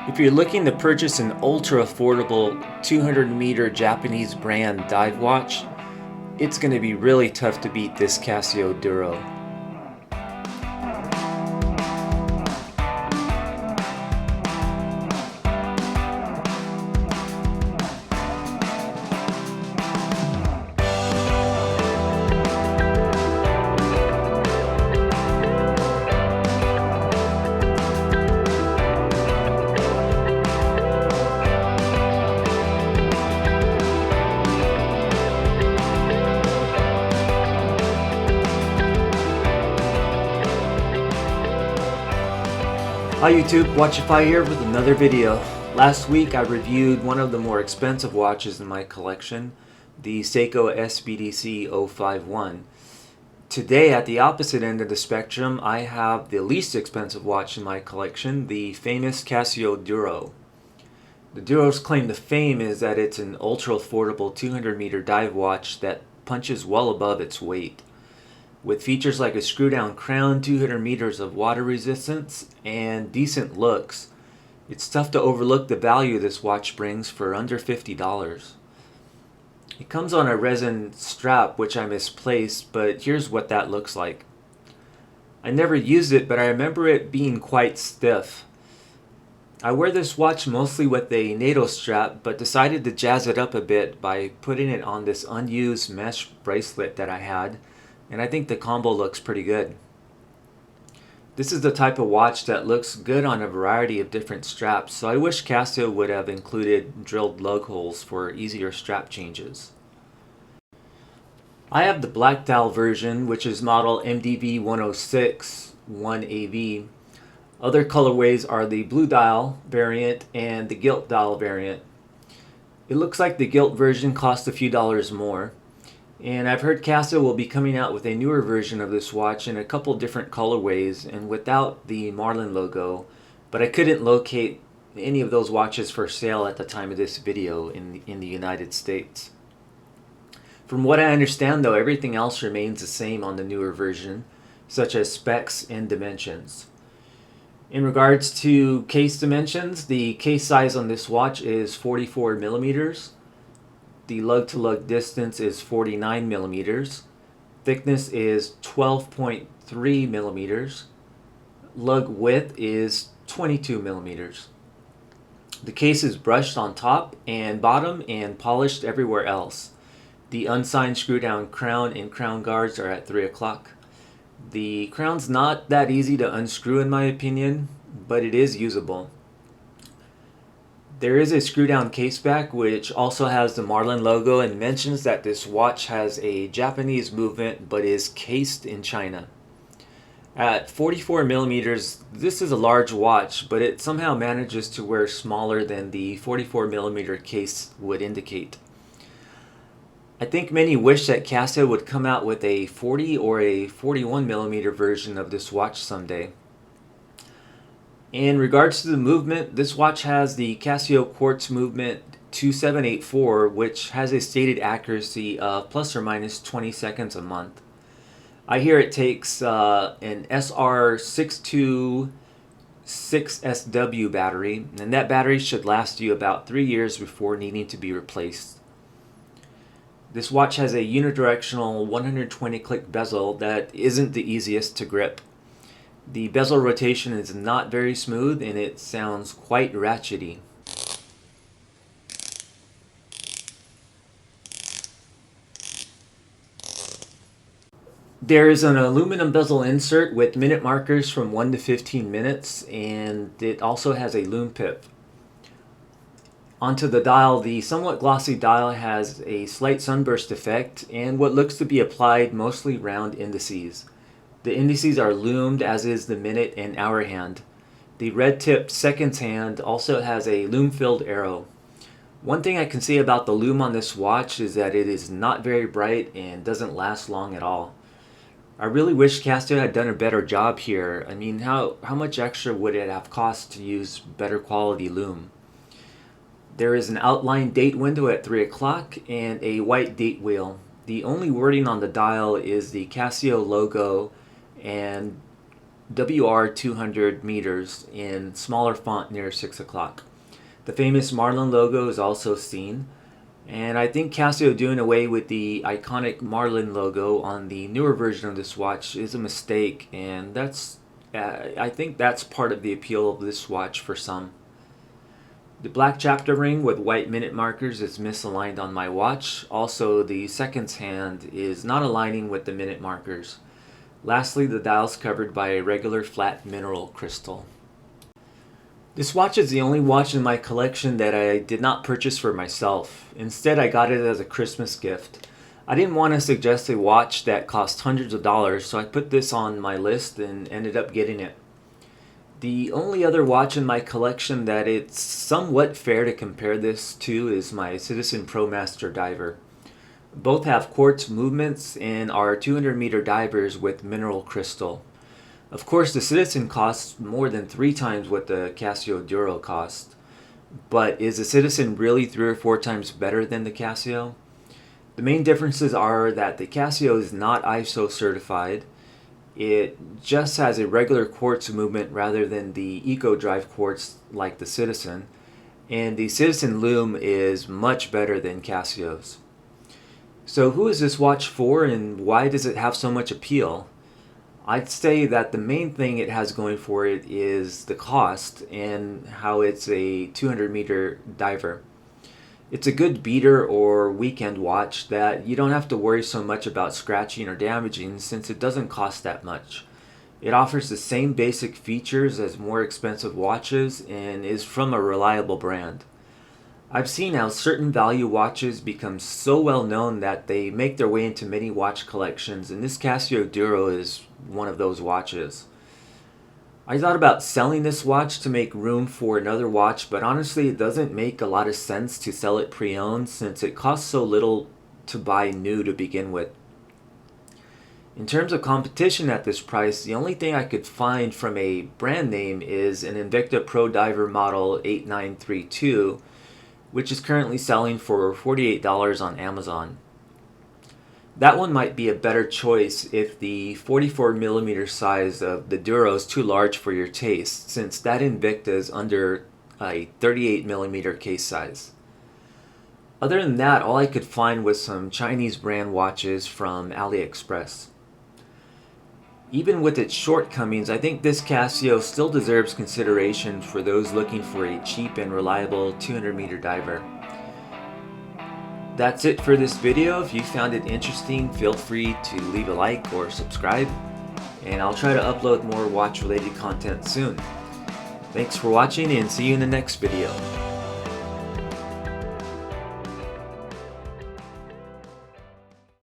If you're looking to purchase an ultra affordable 200-meter Japanese brand dive watch, it's going to be really tough to beat this Casio Duro. Hi YouTube, Watchify here with another video. Last week I reviewed one of the more expensive watches in my collection, the Seiko SBDC 051. Today, at the opposite end of the spectrum, I have the least expensive watch in my collection, the famous Casio Duro. The Duro's claim to fame is that it's an ultra affordable 200-meter dive watch that punches well above its weight. With features like a screw-down crown, 200 meters of water resistance, and decent looks, it's tough to overlook the value this watch brings for under $50. It comes on a resin strap, which I misplaced, but here's what that looks like. I never used it, but I remember it being quite stiff. I wear this watch mostly with a NATO strap, but decided to jazz it up a bit by putting it on this unused mesh bracelet that I had, and I think the combo looks pretty good. This is the type of watch that looks good on a variety of different straps, so I wish Casio would have included drilled lug holes for easier strap changes. I have the black dial version, which is model MDV 106 1AV. Other colorways are the blue dial variant and the gilt dial variant. It looks like the gilt version costs a few dollars more. And I've heard Casio will be coming out with a newer version of this watch in a couple different colorways and without the Marlin logo, but I couldn't locate any of those watches for sale at the time of this video in the United States. From what I understand though, everything else remains the same on the newer version, such as specs and dimensions. In regards to case dimensions, the case size on this watch is 44 millimeters. The lug-to-lug distance is 49 millimeters. Thickness is 12.3 millimeters. Lug width is 22 millimeters. The case is brushed on top and bottom and polished everywhere else. The unsigned screw-down crown and crown guards are at 3 o'clock. The crown's not that easy to unscrew in my opinion, but it is usable. There is a screw-down case back which also has the Marlin logo and mentions that this watch has a Japanese movement but is cased in China. At 44 millimeters, this is a large watch, but it somehow manages to wear smaller than the 44 millimeter case would indicate. I think many wish that Casio would come out with a 40 or a 41 millimeter version of this watch someday. In regards to the movement, this watch has the Casio Quartz Movement 2784, which has a stated accuracy of plus or minus 20 seconds a month. I hear it takes an SR626SW battery, and that battery should last you about 3 years before needing to be replaced. This watch has a unidirectional 120 click bezel that isn't the easiest to grip. The bezel rotation is not very smooth and it sounds quite ratchety. There is an aluminum bezel insert with minute markers from 1 to 15 minutes, and it also has a lume pip. Onto the dial, the somewhat glossy dial has a slight sunburst effect and what looks to be applied mostly round indices. The indices are lumed, as is the minute and hour hand. The red-tipped seconds hand also has a lume-filled arrow. One thing I can say about the lume on this watch is that it is not very bright and doesn't last long at all. I really wish Casio had done a better job here. I mean, how much extra would it have cost to use better quality lume? There is an outline date window at 3 o'clock and a white date wheel. The only wording on the dial is the Casio logo and WR 200 meters in smaller font near 6 o'clock. The famous Marlin logo is also seen, and I think Casio doing away with the iconic Marlin logo on the newer version of this watch is a mistake, and I think that's part of the appeal of this watch for some. The black chapter ring with white minute markers is misaligned on my watch. Also, the seconds hand is not aligning with the minute markers. Lastly, the dial is covered by a regular flat mineral crystal. This watch is the only watch in my collection that I did not purchase for myself. Instead, I got it as a Christmas gift. I didn't want to suggest a watch that cost hundreds of dollars, so I put this on my list and ended up getting it. The only other watch in my collection that it's somewhat fair to compare this to is my Citizen ProMaster diver. Both have quartz movements and are 200 meter divers with mineral crystal. Of course, the Citizen costs more than 3 times what the Casio Duro cost. But is the Citizen really 3 or 4 times better than the Casio? The main differences are that the Casio is not ISO certified. It just has a regular quartz movement rather than the Eco Drive quartz like the Citizen. And the Citizen Lume is much better than Casio's. So who is this watch for, and why does it have so much appeal? I'd say that the main thing it has going for it is the cost and how it's a 200 meter diver. It's a good beater or weekend watch that you don't have to worry so much about scratching or damaging since it doesn't cost that much. It offers the same basic features as more expensive watches and is from a reliable brand. I've seen how certain value watches become so well known that they make their way into many watch collections, and this Casio Duro is one of those watches. I thought about selling this watch to make room for another watch, but honestly it doesn't make a lot of sense to sell it pre-owned since it costs so little to buy new to begin with. In terms of competition at this price, the only thing I could find from a brand name is an Invicta Pro Diver Model 8932, which is currently selling for $48 on Amazon. That one might be a better choice if the 44mm size of the Duro is too large for your taste, since that Invicta is under a 38mm case size. Other than that, all I could find was some Chinese brand watches from AliExpress. Even with its shortcomings, I think this Casio still deserves consideration for those looking for a cheap and reliable 200 meter diver. That's it for this video. If you found it interesting, feel free to leave a like or subscribe, and I'll try to upload more watch related content soon. Thanks for watching and see you in the next video.